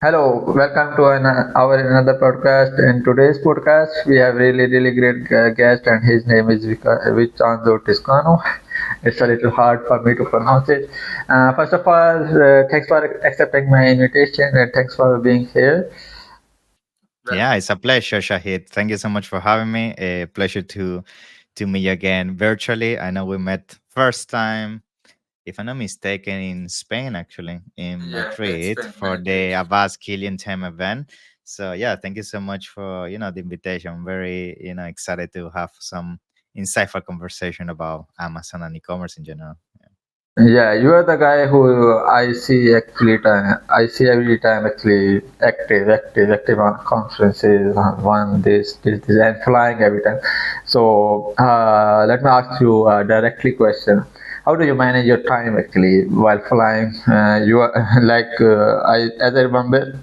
Hello, welcome to our another podcast. In today's podcast, we have really great guest, and his name is vincenzo-toscano. It's a little hard for me to pronounce it. First of all, thanks for accepting my invitation, and thanks for being here. Yeah, it's a pleasure, Shahid. Thank you so much for having me. A pleasure to meet you again virtually. I know we met first time, if I'm not mistaken, in Spain, actually, in Yeah, it's Madrid been for Madrid. the Avast Killian Time event. So yeah, thank you so much for the invitation. I'm very excited to have some insightful conversation about Amazon and e-commerce in general. Yeah, you are the guy who I see every time actually active on conferences, on one this, and flying every time. So let me ask you a directly question. How do you manage your time actually while flying? You are as I remember,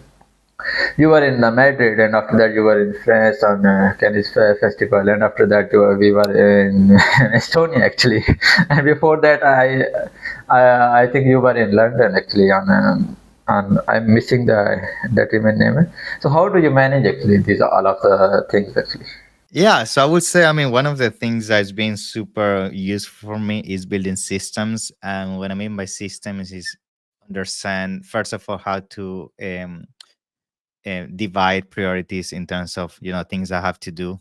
you were in Madrid, and after that you were in France on Canis Festival, and after that we were in Estonia actually, and before that I think you were in London actually on I'm missing that even name. So how do you manage actually these all of the things actually? Yeah, so I would say, I mean, one of the things that's been super useful for me is building systems. And what I mean by systems is understand, first of all, how to divide priorities in terms of, things I have to do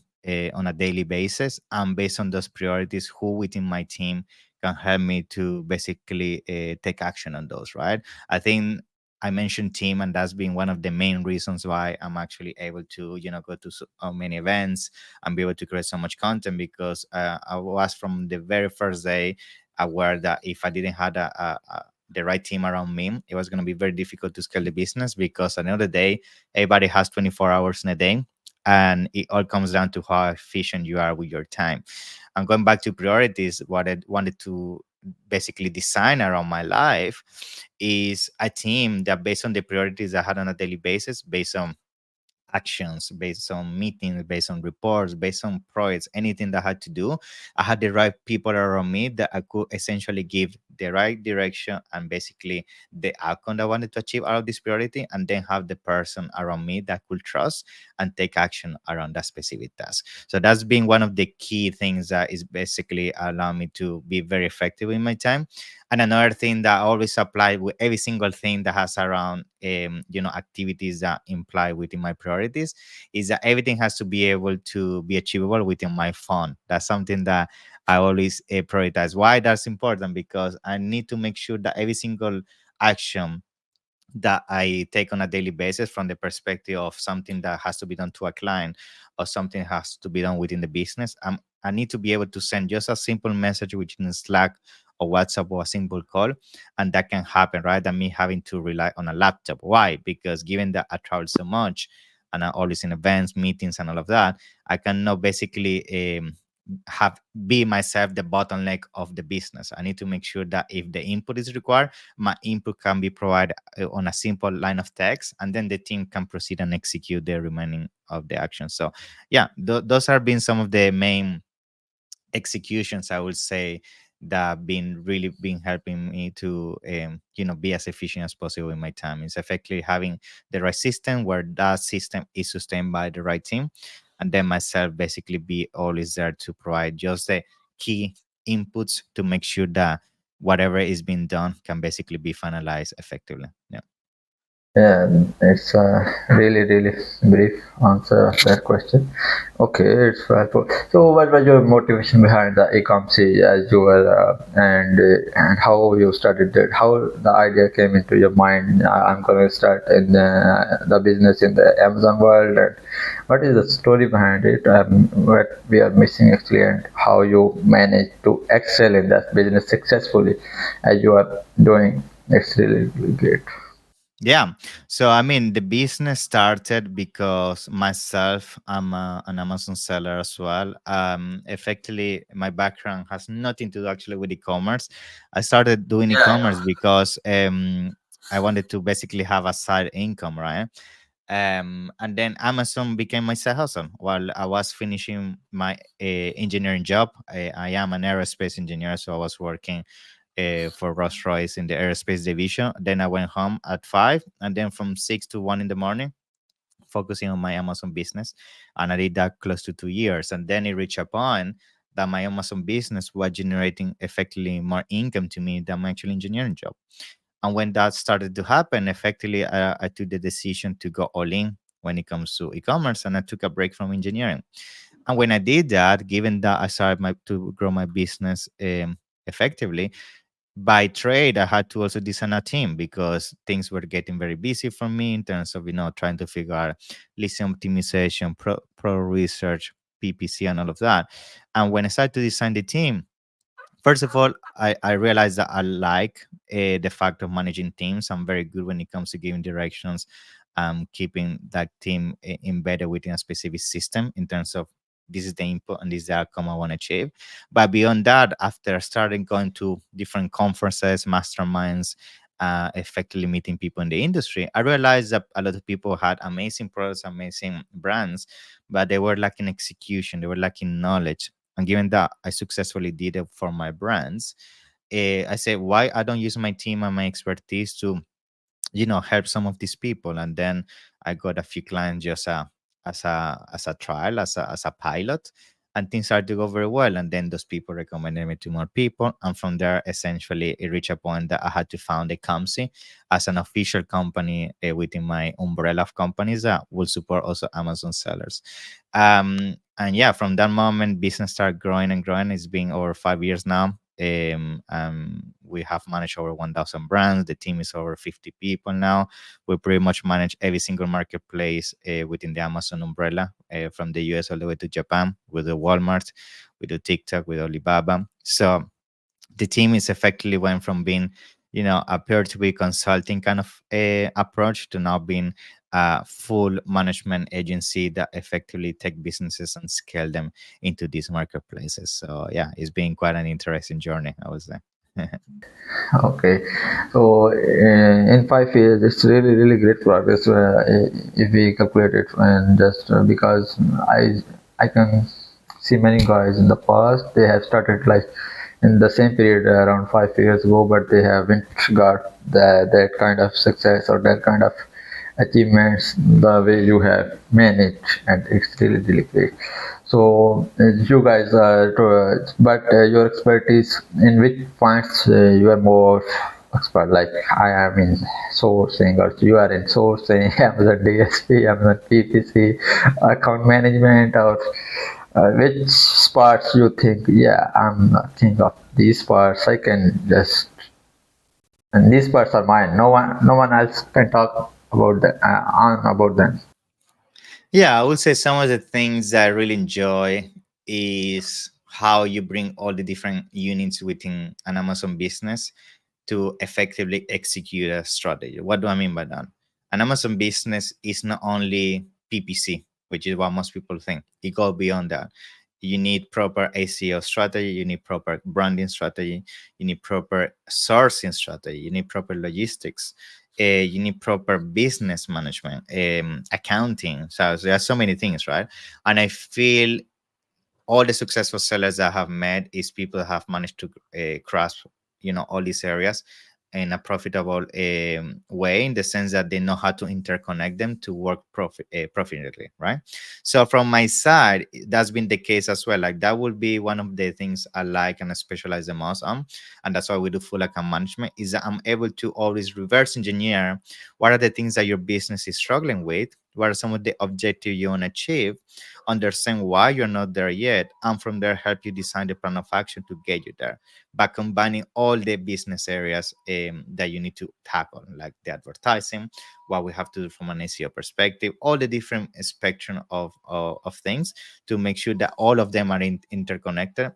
on a daily basis. And based on those priorities, who within my team can help me to basically take action on those, right? I think I mentioned team, and that's been one of the main reasons why I'm actually able to, go to so many events and be able to create so much content because I was from the very first day aware that if I didn't have the right team around me, it was going to be very difficult to scale the business because at the end of the day, everybody has 24 hours in a day, and it all comes down to how efficient you are with your time. And going back to priorities, what I wanted to basically design around my life is a team that based on the priorities I had on a daily basis, based on actions, based on meetings, based on reports, based on projects, anything that I had to do, I had the right people around me that I could essentially give the right direction and basically the outcome that I wanted to achieve out of this priority, and then have the person around me that could trust and take action around that specific task. So that's been one of the key things that is basically allow me to be very effective in my time. And another thing that I always apply with every single thing that has around activities that imply within my priorities is that everything has to be able to be achievable within my phone. That's something that I always prioritize. Why that's important? Because I need to make sure that every single action that I take on a daily basis from the perspective of something that has to be done to a client or something has to be done within the business. I need to be able to send just a simple message within Slack or WhatsApp or a simple call, and that can happen rather than me having to rely on a laptop. Why? Because given that I travel so much and I'm always in events, meetings, and all of that, I can now basically have be myself the bottleneck of the business. I need to make sure that if the input is required, my input can be provided on a simple line of text, and then the team can proceed and execute the remaining of the action. So yeah, those have been some of the main executions, I would say, that been really been helping me to be as efficient as possible in my time. It's effectively having the right system where that system is sustained by the right team, and then myself basically be always there to provide just the key inputs to make sure that whatever is being done can basically be finalized effectively. Yeah. Yeah, it's a really brief answer of that question. Okay, it's helpful. So, what was your motivation behind the Ecomcy as you were, and how you started it? How the idea came into your mind? I'm going to start in the business in the Amazon world, and what is the story behind it? What we are missing actually, and how you manage to excel in that business successfully, as you are doing. It's really great. Yeah. So, I mean, the business started because myself, I'm an Amazon seller as well. Effectively, my background has nothing to do actually with e-commerce. I started doing Yeah, yeah. e-commerce because I wanted to basically have a side income, right? And then Amazon became my side hustle while I was finishing my engineering job. I am an aerospace engineer, so I was working for Rolls Royce in the aerospace division. Then I went home at 5, and then from 6 to 1 in the morning, focusing on my Amazon business. And I did that close to 2 years. And then it reached a point that my Amazon business was generating effectively more income to me than my actual engineering job. And when that started to happen, effectively, I took the decision to go all in when it comes to e-commerce, and I took a break from engineering. And when I did that, given that I started to grow my business effectively, by trade, I had to also design a team because things were getting very busy for me in terms of trying to figure out listing optimization, pro research, PPC, and all of that. And when I started to design the team, first of all, I realized that I like the fact of managing teams. I'm very good when it comes to giving directions, keeping that team embedded within a specific system in terms of this is the input and this is the outcome I want to achieve. But beyond that, after starting going to different conferences, masterminds, effectively meeting people in the industry, I realized that a lot of people had amazing products, amazing brands, but they were lacking execution, they were lacking knowledge. And given that I successfully did it for my brands, I said, why I don't use my team and my expertise to help some of these people. And then I got a few clients just as a trial, as a pilot, and things started to go very well. And then those people recommended me to more people, and from there essentially it reached a point that I had to found Ecomcy as an official company within my umbrella of companies that will support also Amazon sellers. And yeah, from that moment business started growing and growing. It's been over 5 years now. We have managed over 1,000 brands. The team is over 50 people now. We pretty much manage every single marketplace within the Amazon umbrella, from the US all the way to Japan with the Walmart, with the TikTok, with Alibaba. So the team is effectively went from being, a peer-to-peer consulting kind of approach to now being a full management agency that effectively take businesses and scale them into these marketplaces. So yeah, it's been quite an interesting journey, I would say. Okay, so in 5 years, it's really really great progress if we calculate it, and just because I can see many guys in the past they have started like in the same period around 5 years ago, but they haven't got that kind of success or that kind of achievements the way you have managed, and it's really really great. So you guys are, but your expertise in which points you are more expert? Like I am in sourcing, or you are in sourcing, Amazon DSP, Amazon PPC, account management, or which parts you think? Yeah, I'm not king of these parts. I can just, and these parts are mine. No one else can talk about that on about them. Yeah, I would say some of the things that I really enjoy is how you bring all the different units within an Amazon business to effectively execute a strategy. What do I mean by that? An Amazon business is not only PPC, which is what most people think. It goes beyond that. You need proper ACO strategy, you need proper branding strategy, you need proper sourcing strategy, you need proper logistics, you need proper business management, accounting. So there are so many things, right? And I feel all the successful sellers that I have met is people that have managed to grasp all these areas in a profitable way, in the sense that they know how to interconnect them to work profitably, right? So from my side, that's been the case as well. Like that would be one of the things I like and I specialize the most on, and that's why we do full account management, is that I'm able to always reverse engineer what are the things that your business is struggling with, what are some of the objectives you want to achieve, understand why you're not there yet, and from there help you design the plan of action to get you there, by combining all the business areas that you need to tackle, like the advertising, what we have to do from an SEO perspective, all the different spectrum of things, to make sure that all of them are interconnected,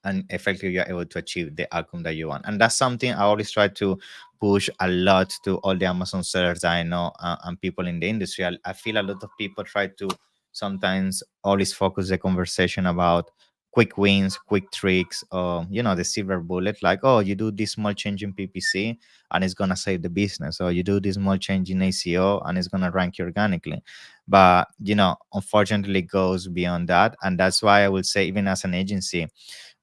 and effectively you're able to achieve the outcome that you want. And that's something I always try to push a lot to all the Amazon sellers that I know, and people in the industry. I feel a lot of people try to sometimes always focus the conversation about quick wins, quick tricks, or the silver bullet, like, oh, you do this small change in PPC and it's gonna save the business, or you do this small change in ACO and it's gonna rank you organically. But unfortunately it goes beyond that. And that's why I would say, even as an agency,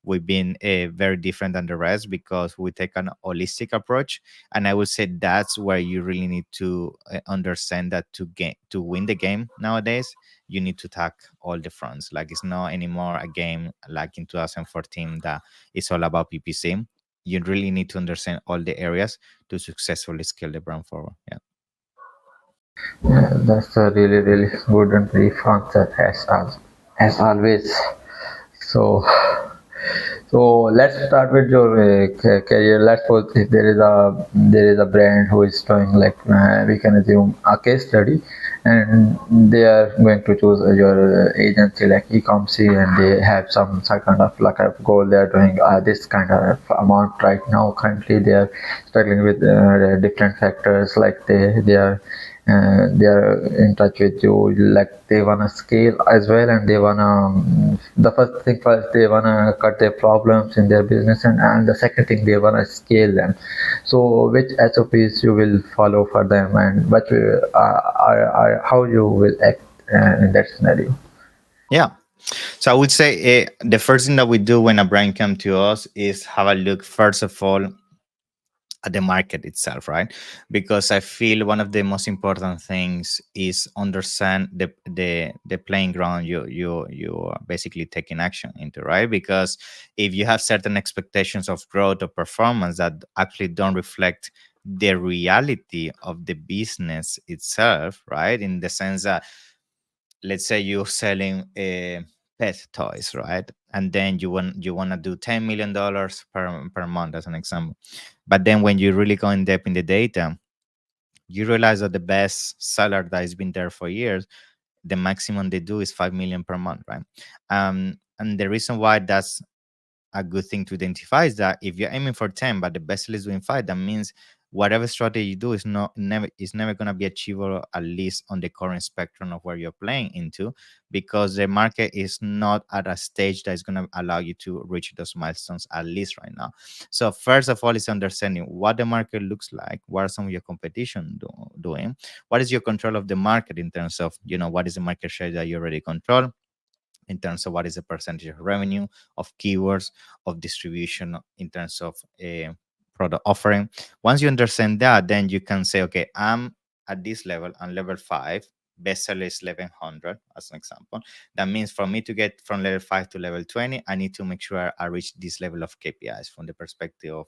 we've been very different than the rest because we take an holistic approach. And I would say that's where you really need to understand that to win the game nowadays, you need to attack all the fronts. Like, it's not anymore a game like in 2014 that it's all about PPC. You really need to understand all the areas to successfully scale the brand forward. Yeah. Yeah, that's a really, really good and brief answer as always. So, so let's start with your career. Let's suppose if there is a brand who is doing like we can assume a case study, and they are going to choose your agency like Ecomcy, and they have some kind of like a goal. They are doing this kind of amount right now. Currently, they are struggling with different factors like they are in touch with you, like they wanna scale as well, and they wanna the first thing first they wanna cut their problems in their business, and the second thing they wanna scale them. So which SOPs you will follow for them, and what how you will act in that scenario? Yeah. So I would say the first thing that we do when a brand comes to us is have a look, first of all, at the market itself, right? Because I feel one of the most important things is understand the playing ground you are basically taking action into, right? Because if you have certain expectations of growth or performance that actually don't reflect the reality of the business itself, right? In the sense that, let's say you're selling pet toys, right? And then you want to do $10 million per month as an example. But then when you really go in depth in the data, you realize that the best seller that has been there for years, the maximum they do is 5 million per month, right? And the reason why that's a good thing to identify is that if you're aiming for 10 but the best seller is doing 5, that means whatever strategy you do is never going to be achievable, at least on the current spectrum of where you're playing into, because the market is not at a stage that is going to allow you to reach those milestones, at least right now. So first of all is understanding what the market looks like, what are some of your competition doing, what is your control of the market in terms of, what is the market share that you already control, in terms of what is the percentage of revenue, of keywords, of distribution, in terms of product offering. Once you understand that, then you can say, okay, I'm at this level, on level 5, bestseller is 1100 as an example. That means for me to get from level 5 to level 20, I need to make sure I reach this level of KPIs from the perspective of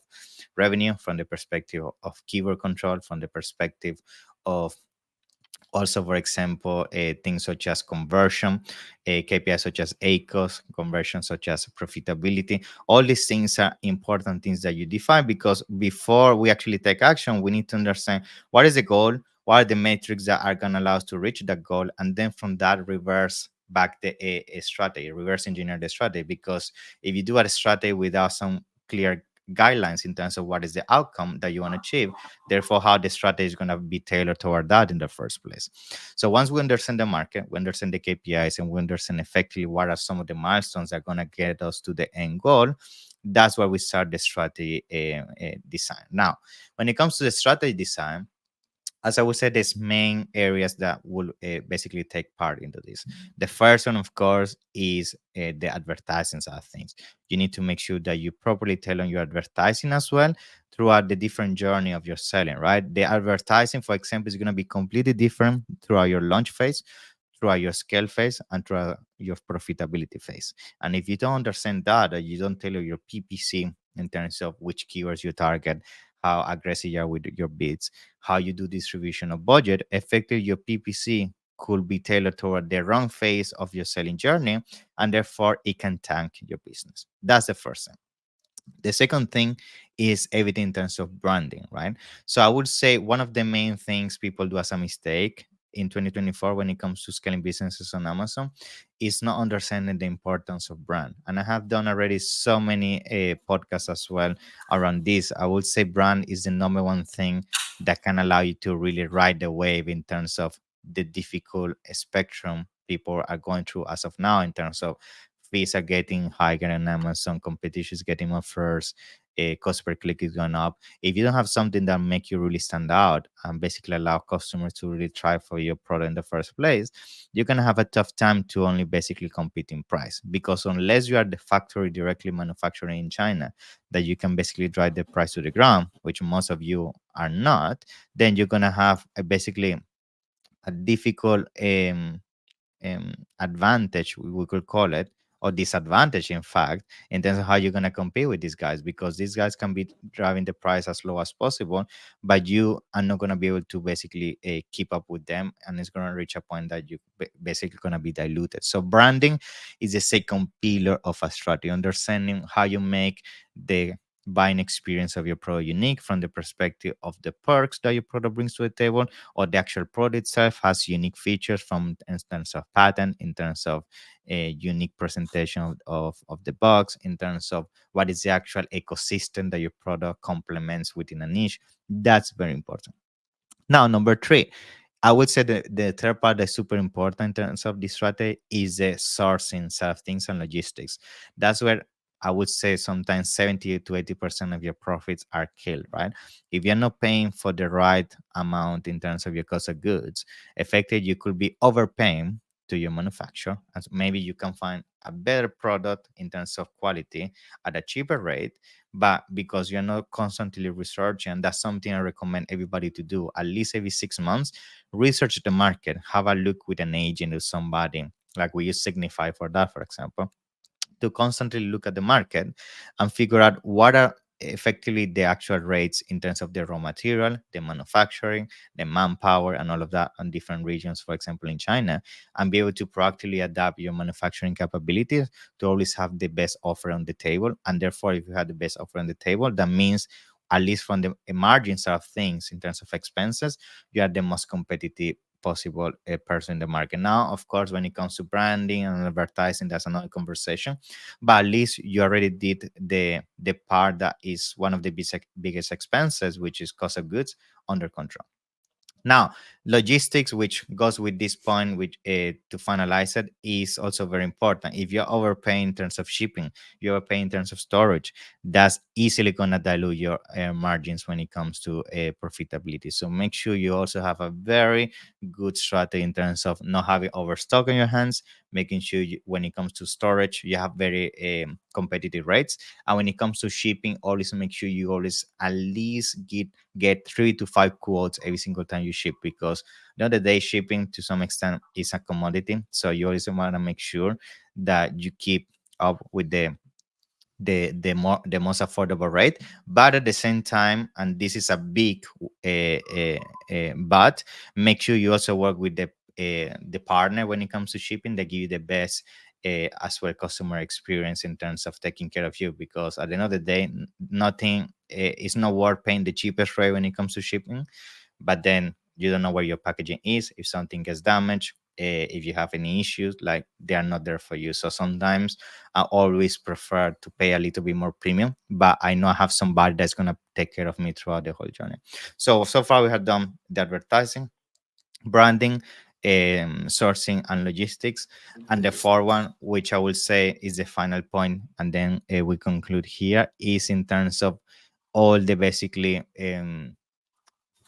revenue, from the perspective of keyword control, from the perspective of also, for example, things such as conversion, KPIs such as ACOS, conversion such as profitability. All these things are important things that you define, because before we actually take action, we need to understand what is the goal, what are the metrics that are going to allow us to reach that goal, and then from that reverse back the a strategy, reverse engineer the strategy. Because if you do a strategy without some clear guidelines in terms of what is the outcome that you want to achieve, therefore how the strategy is going to be tailored toward that in the first place. So once we understand the market, we understand the KPIs, and we understand effectively what are some of the milestones that are going to get us to the end goal, that's where we start the strategy design. Now, when it comes to the strategy design, as I would say, there's main areas that will basically take part into this. The first one, of course, is the advertising side of things. You need to make sure that you properly tailor your advertising as well throughout the different journey of your selling, right? The advertising, for example, is going to be completely different throughout your launch phase, throughout your scale phase, and throughout your profitability phase. And if you don't understand that, or you don't tailor your PPC in terms of which keywords you target, how aggressive you are with your bids, how you do distribution of budget, effectively your PPC could be tailored toward the wrong phase of your selling journey, and therefore it can tank your business. That's the first thing. The second thing is everything in terms of branding, right? So I would say one of the main things people do as a mistake in 2024 when it comes to scaling businesses on Amazon is not understanding the importance of brand. And I have done already so many podcasts as well around this. I would say brand is the number one thing that can allow you to really ride the wave in terms of the difficult spectrum people are going through as of now, in terms of fees are getting higher on Amazon, competition is getting more first, cost per click is going up. If you don't have something that make you really stand out and basically allow customers to really try for your product in the first place, you're going to have a tough time to only basically compete in price, because unless you are the factory directly manufacturing in China that you can basically drive the price to the ground, which most of you are not, then you're going to have basically a difficult advantage, we could call it, or disadvantage, in fact, in terms of how you're going to compete with these guys, because these guys can be driving the price as low as possible, but you are not going to be able to basically keep up with them, and it's going to reach a point that you basically going to be diluted. So branding is the second pillar of a strategy, understanding how you make the buying experience of your product unique from the perspective of the perks that your product brings to the table, or the actual product itself has unique features from in terms of pattern, in terms of a unique presentation of the box, in terms of what is the actual ecosystem that your product complements within a niche. That's very important. Now, number three, I would say the third part that's super important in terms of this strategy is the sourcing side of things and logistics. That's where I would say sometimes 70 to 80% of your profits are killed, right? If you're not paying for the right amount in terms of your cost of goods, effectively you could be overpaying to your manufacturer, and maybe you can find a better product in terms of quality at a cheaper rate, but because you're not constantly researching, that's something I recommend everybody to do at least every 6 months. Research the market, have a look with an agent or somebody, like we use Signify for that, for example, to constantly look at the market and figure out what are effectively the actual rates in terms of the raw material, the manufacturing, the manpower, and all of that on different regions, for example, in China, and be able to proactively adapt your manufacturing capabilities to always have the best offer on the table. And therefore, if you have the best offer on the table, that means at least from the margin side of things in terms of expenses, you are the most competitive possible person in the market. Now, of course, when it comes to branding and advertising, that's another conversation, but at least you already did the part that is one of the biggest expenses, which is cost of goods, under control. Now, logistics, which goes with this point, which to finalize it, is also very important. If you're overpaying in terms of shipping, you're overpaying in terms of storage, that's easily going to dilute your margins when it comes to profitability. So make sure you also have a very good strategy in terms of not having overstock on your hands, making sure when it comes to storage, you have very competitive rates. And when it comes to shipping, always make sure you always at least get 3 to 5 quotes every single time you ship, because the other day shipping to some extent is a commodity. So you always want to make sure that you keep up with the most affordable rate, but at the same time, and this is a big but, make sure you also work with the partner when it comes to shipping. They give you the best as well customer experience in terms of taking care of you, because at the end of the day, nothing is not worth paying the cheapest rate when it comes to shipping, but then you don't know where your packaging is. If something gets damaged, if you have any issues, like, they are not there for you. So sometimes I always prefer to pay a little bit more premium, but I know I have somebody that's going to take care of me throughout the whole journey. So far we have done the advertising, branding, sourcing, and logistics. And the fourth one, which I will say is the final point, and then we conclude here, is in terms of all the basically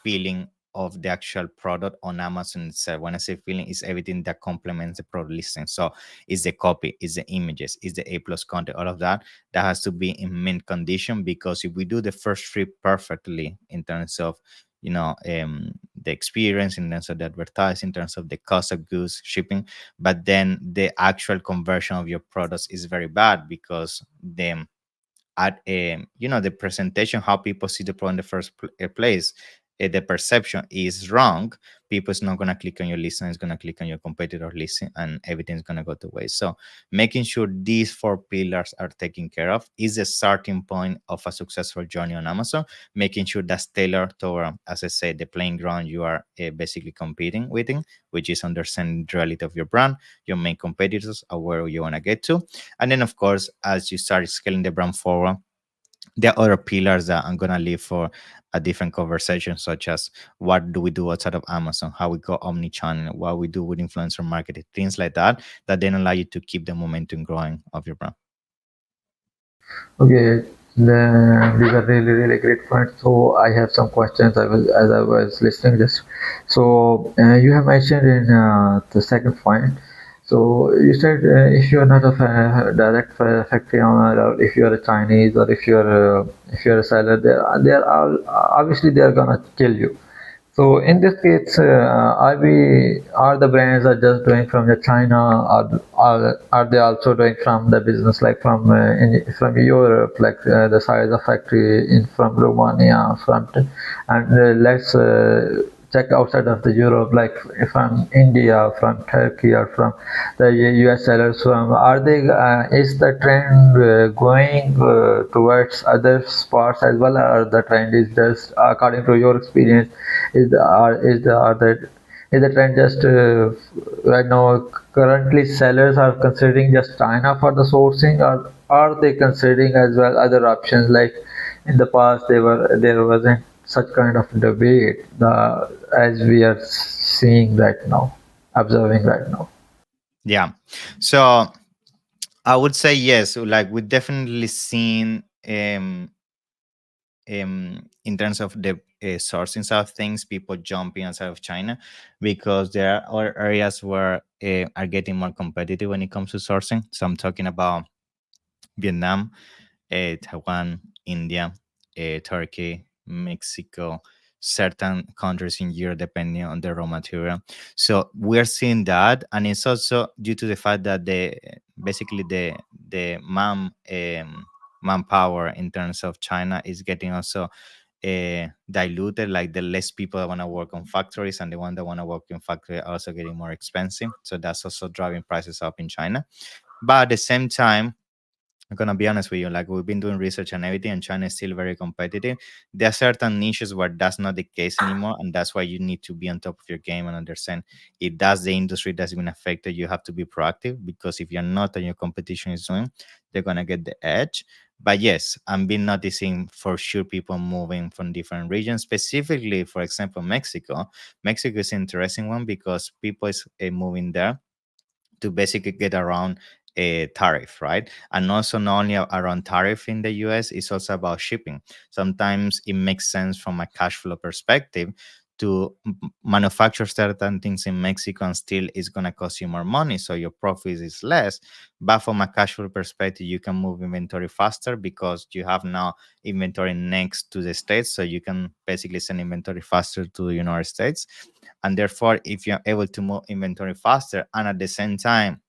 feeling of the actual product on Amazon itself. When I say feeling, it's everything that complements the product listing. So it's the copy, it's the images, it's the A plus content, all of that. That has to be in mint condition, because if we do the first three perfectly in terms of the experience, in terms of the advertising, in terms of the cost of goods, shipping, but then the actual conversion of your products is very bad, because at the presentation, how people see the product in the first place, the perception is wrong. People is not going to click on your listing, it's going to click on your competitor listing, and everything's going to go to waste. So making sure these four pillars are taken care of is the starting point of a successful journey on Amazon. Making sure that's tailored toward, as I said, the playing ground you are basically competing within, which is understanding the reality of your brand, your main competitors, or where you want to get to. And then, of course, as you start scaling the brand forward, there are other pillars that I'm gonna leave for a different conversation, such as what do we do outside of Amazon, how we go omni-channel, what we do with influencer marketing, things like that, that then allow you to keep the momentum growing of your brand. Okay. These are really, really great points. So I have some questions. As I was listening, just so you have mentioned in the second point. So you said if you are not a direct factory owner, or if you are a Chinese, or if you are a seller, they are all, obviously they are gonna kill you. So in this case, are the brands are just doing from the China, or are they also doing from the business like from Europe, like the size of factory in from Romania, and let's check outside of the Europe, like from India, from Turkey, or from the US sellers. From are they? Is the trend going towards other parts as well, or the trend is just according to your experience? Is the is the are the is the trend just right now? Currently, sellers are considering just China for the sourcing, or are they considering as well other options? Like in the past, there wasn't such kind of debate as we are seeing right now, observing right now. Yeah. So I would say yes. Like we definitely seen in terms of the sourcing side of things, people jumping outside of China because there are other areas where are getting more competitive when it comes to sourcing. So I'm talking about Vietnam, Taiwan, India, Turkey, Mexico, certain countries in Europe, depending on the raw material. So we're seeing that, and it's also due to the fact that the manpower in terms of China is getting also diluted. Like the less people that want to work on factories and the one that want to work in factory are also getting more expensive. So that's also driving prices up in China. But at the same time, I'm gonna be honest with you, like we've been doing research and everything, and China is still very competitive. There are certain niches where that's not the case anymore, and that's why you need to be on top of your game and understand if that's the industry that's been affected, you have to be proactive because if you're not and your competition is doing, they're gonna get the edge. But yes, I've been noticing for sure people moving from different regions, specifically, for example, Mexico. Mexico is an interesting one because people is moving there to basically get around a tariff, right? And also not only around tariff in the US, it's also about shipping. Sometimes it makes sense from a cash flow perspective to manufacture certain things in Mexico and still it's going to cost you more money. So your profit is less. But from a cash flow perspective, you can move inventory faster because you have now inventory next to the States. So you can basically send inventory faster to the United States. And therefore, if you're able to move inventory faster and at the same time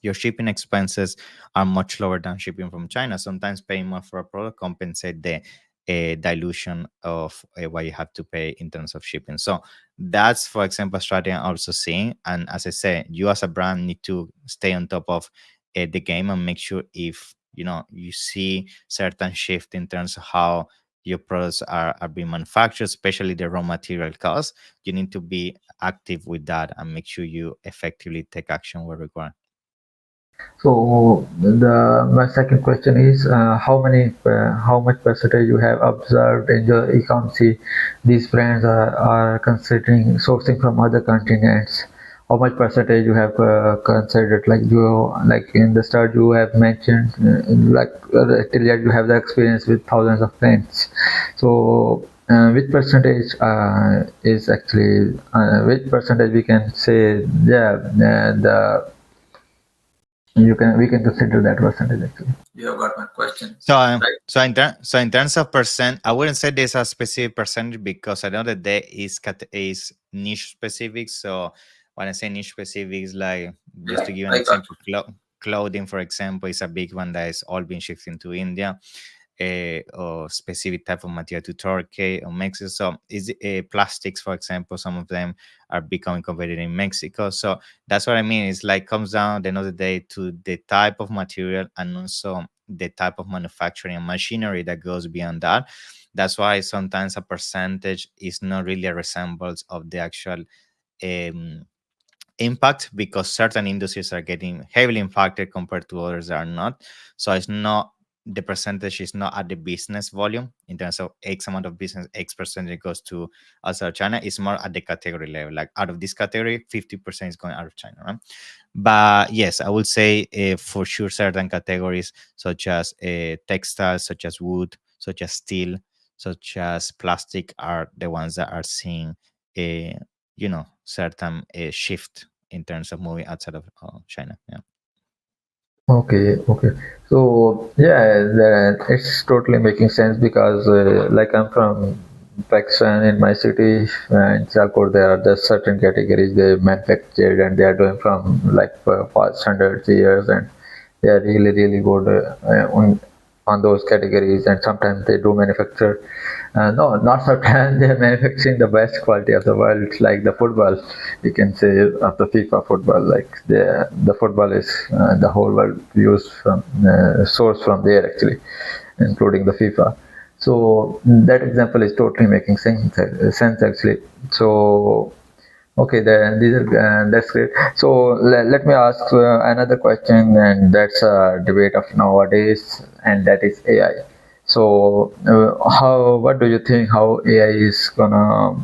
your shipping expenses are much lower than shipping from China, sometimes paying more for a product compensate the dilution of what you have to pay in terms of shipping. So that's, for example, a strategy I'm also seeing. And as I say, you as a brand need to stay on top of the game and make sure if you see certain shift in terms of how your products are being manufactured, especially the raw material costs, you need to be active with that and make sure you effectively take action where required. So the my second question is how much percentage you have observed in your Ecomcy these brands are considering sourcing from other continents. How much percentage you have considered? Like in the start you have mentioned till yet you have the experience with thousands of brands. So which percentage is actually which percentage we can say the we can consider that percentage actually. You have got my question, So, right? so in terms of percent, I wouldn't say there's a specific percentage because I know that there is niche specific. So when I say niche specific, is like just Yeah, to give an I got example, clothing, for example, is a big one that is all being shifted to India, or specific type of material to Turkey or Mexico. So is plastics, for example, some of them are becoming competitive in Mexico. So that's what I mean. It's like comes down at the end of the day to the type of material and also the type of manufacturing and machinery that goes beyond that. That's why sometimes a percentage is not really a resemblance of the actual um, impact because certain industries are getting heavily impacted compared to others that are not. So it's not the percentage is not at the business volume in terms of X amount of business, X percentage goes to outside of China. It's more at the category level. Like out of this category, 50% is going out of China, right? But yes, I would say for sure certain categories such as textiles, such as wood, such as steel, such as plastic are the ones that are seeing a certain shift in terms of moving outside of China. Yeah. Okay, okay. So yeah, it's totally making sense because like I'm from Pakistan in my city in Sialkot, there are just certain categories they manufactured and they are doing from like for past hundreds years and they are really really good on those categories and sometimes they do manufacture no not sometimes they are manufacturing the best quality of the world like the football you can say of the FIFA football like the football is the whole world use from source from there actually including the FIFA so that example is totally making sense actually so okay, then these are that's great. So let me ask another question, and that's a debate of nowadays, and that is AI. So how what do you think how AI is gonna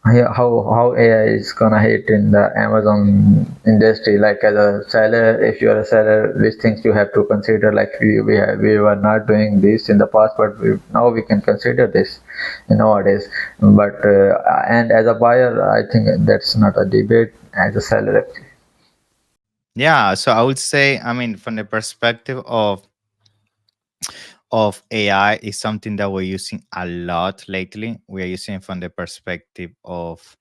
how AI is gonna hit in the Amazon industry? Like as a seller, if you are a seller, which things you have to consider? Like we were not doing this in the past, but now we can consider this nowadays. But and as a buyer, I think that's not a debate. As a seller, actually. Yeah, so I would say, I mean, from the perspective of AI is something that we're using a lot lately. We are using from the perspective of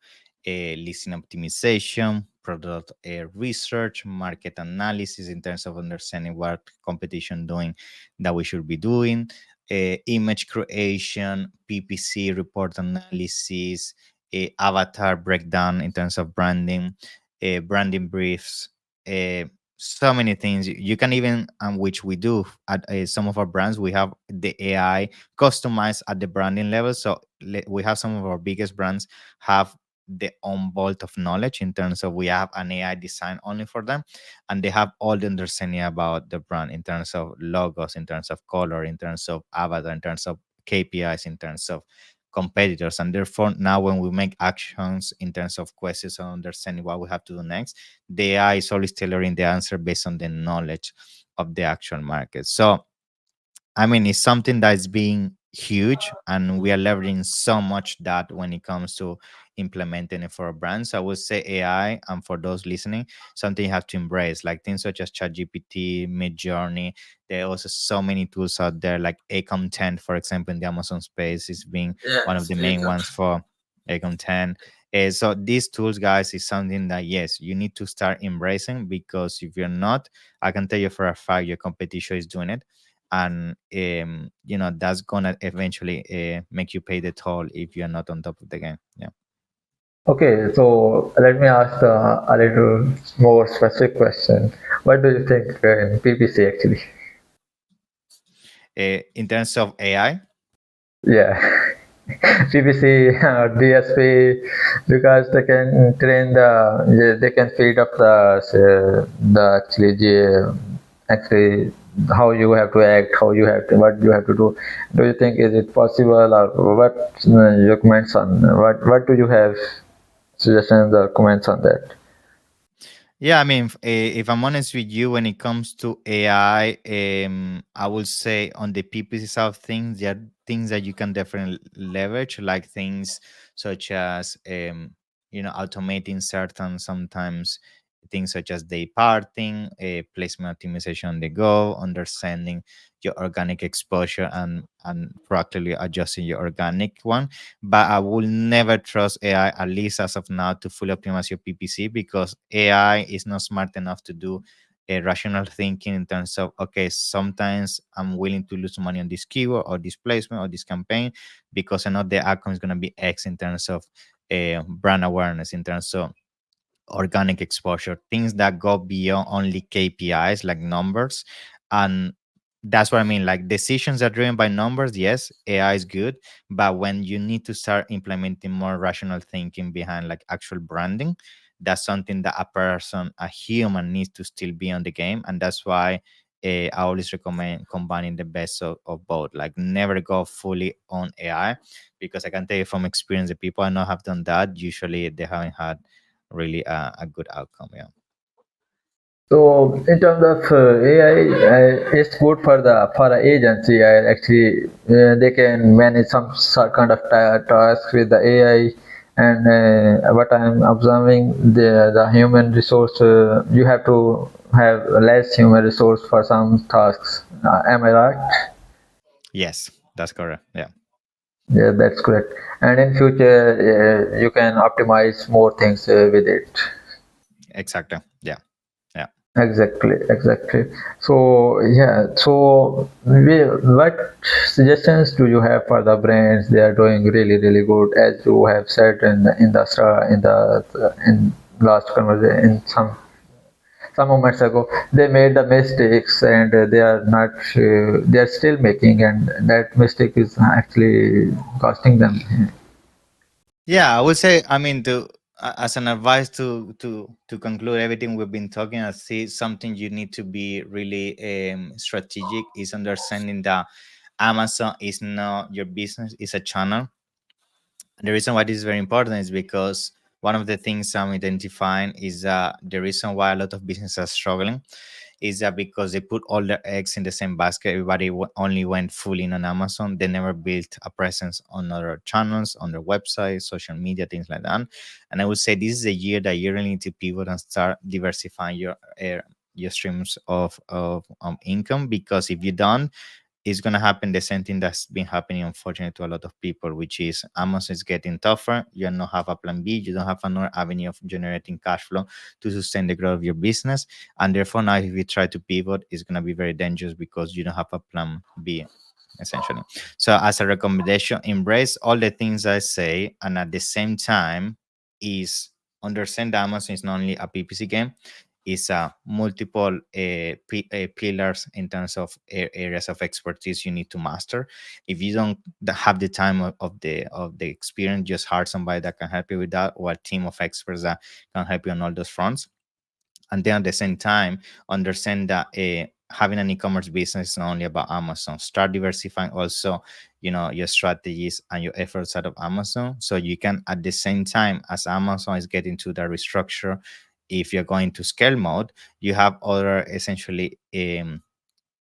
listing optimization, product research, market analysis in terms of understanding what competition doing that we should be doing, image creation, PPC report analysis, avatar breakdown in terms of branding, branding briefs. Uh, so many things you can even which we do at some of our brands we have the AI customized at the branding level so we have some of our biggest brands have the own vault of knowledge in terms of we have an AI design only for them and they have all the understanding about the brand in terms of logos in terms of color in terms of avatar in terms of KPIs in terms of competitors and therefore now when we make actions in terms of questions and understanding what we have to do next the AI is always tailoring the answer based on the knowledge of the actual market. So, I mean, it's something that's being huge, and we are leveraging so much that when it comes to implementing it for brands. I would say AI, and for those listening, something you have to embrace, like things such as ChatGPT, Midjourney. There are also so many tools out there, like Ecom10, for example, in the Amazon space, is being one of Yes, the main ones for Ecom10. So these tools, guys, is something that yes, you need to start embracing because if you're not, I can tell you for a fact your competition is doing it and that's gonna eventually make you pay the toll if you're not on top of the game. Yeah. Okay, so let me ask a little more specific question. What do you think in PPC actually? In terms of AI, Yeah, PPC or DSP because they can train they can feed up the actually actually how you have to act, how you have to what you have to do. Do you think is it possible or what your comments on what do you have suggestions or comments on that? yeah, I mean, if I'm honest with you, when it comes to AI, I would say on the PPC side of things, there are things that you can definitely leverage, like things such as, automating certain sometimes things such as day parting, placement optimization on the go, understanding your organic exposure and proactively adjusting your organic one. But I will never trust AI, at least as of now, to fully optimize your PPC because AI is not smart enough to do a rational thinking in terms of okay, sometimes I'm willing to lose money on this keyword or this placement or this campaign because I know the outcome is going to be X in terms of brand awareness, in terms of organic exposure, things that go beyond only KPIs like numbers. And that's what I mean. Like decisions are driven by numbers. Yes, AI is good, but when you need to start implementing more rational thinking behind like actual branding, that's something that a person, a human needs to still be on the game. And that's why I always recommend combining the best of both. Like never go fully on AI, because I can tell you from experience, the people I know have done that. Usually, they haven't had really a good outcome. Yeah. So in terms of AI, it's good for the agency. Actually, they can manage some sort kind of task with the AI. And what I'm observing, the human resource, you have to have less human resource for some tasks. Am I right? Yes, that's correct. Yeah. Yeah, that's correct. And in future, you can optimize more things with it. Exactly. Yeah. Yeah. Exactly, exactly. So yeah, so what suggestions do you have for the brands? They are doing really, really good, as you have said in last conversation, in some moments ago. They made the mistakes, and they are not. They are still making, and that mistake is actually costing them. Yeah, I would say, I mean, as an advice to conclude everything we've been talking, I see something you need to be really strategic is understanding that Amazon is not your business; it's a channel. The reason why this is very important is because one of the things I'm identifying is the reason why a lot of businesses are struggling is that because they put all their eggs in the same basket. Everybody only went full in on Amazon. They never built a presence on other channels, on their website, social media, things like that. And I would say this is a year that you really need to pivot and start diversifying your streams of income, because if you don't, it's going to happen the same thing that's been happening, unfortunately, to a lot of people, which is Amazon is getting tougher. You don't have a plan B. You don't have another avenue of generating cash flow to sustain the growth of your business. And therefore, now if you try to pivot, it's going to be very dangerous because you don't have a plan B, essentially. So, as a recommendation, embrace all the things I say. And at the same time, is understand that Amazon is not only a PPC game, is multiple pillars in terms of areas of expertise you need to master. If you don't have the time of the experience, just hire somebody that can help you with that, or a team of experts that can help you on all those fronts. And then at the same time, understand that having an e-commerce business is not only about Amazon. Start diversifying also, your strategies and your efforts out of Amazon, so you can, at the same time as Amazon is getting to the restructure, if you're going to scale mode, you have other essentially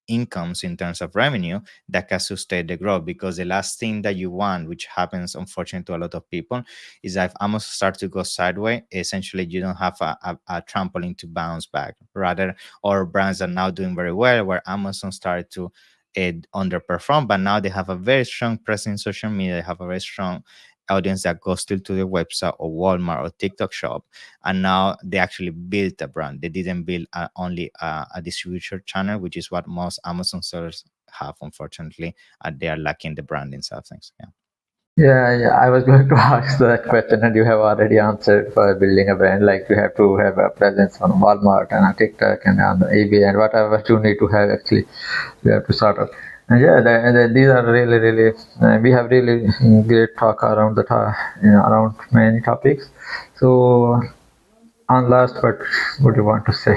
incomes in terms of revenue that can sustain the growth. Because the last thing that you want, which happens unfortunately to a lot of people, is that if Amazon starts to go sideways, essentially you don't have a trampoline to bounce back. Rather, our brands are now doing very well, where Amazon started to underperform, but now they have a very strong presence in social media. They have a very strong audience that goes still to the website or Walmart or TikTok shop, and now they actually built a brand. They didn't build only a distributor channel, which is what most Amazon sellers have, unfortunately, and they are lacking the branding side of things. Yeah. Yeah, yeah. I was going to ask that question, and you have already answered. For building a brand, like you have to have a presence on Walmart and on TikTok and on eBay and whatever you need to have. Actually, you have to sort of. And yeah, these are really, really. We have really great talk around around many topics. So, on last, what would you want to say?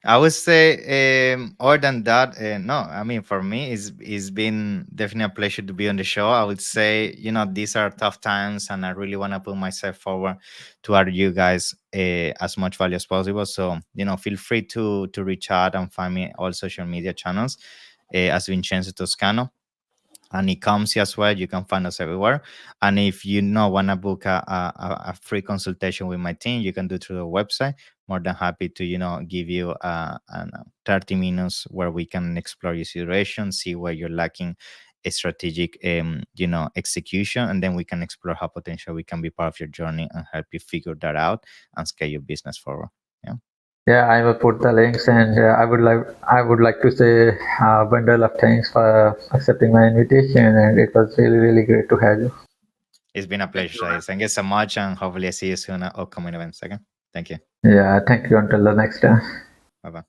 I would say, other than that, no. I mean, for me, it's been definitely a pleasure to be on the show. I would say, these are tough times, and I really want to put myself forward to add you guys as much value as possible. So, feel free to reach out and find me all social media channels as Vincenzo Toscano, and Ecomcy as well. You can find us everywhere. And if you want to book a free consultation with my team, you can do through the website. More than happy to give you 30 minutes where we can explore your situation, see where you're lacking a strategic execution, and then we can explore how potential we can be part of your journey and help you figure that out and scale your business forward. Yeah. Yeah, I will put the links, and I would like to say a bundle of thanks for accepting my invitation, and it was really, really great to have you. It's been a pleasure, Shahid. Thank you so much, and hopefully I see you soon at upcoming events. Okay. Thank you. Yeah, thank you. Until the next time. Bye bye.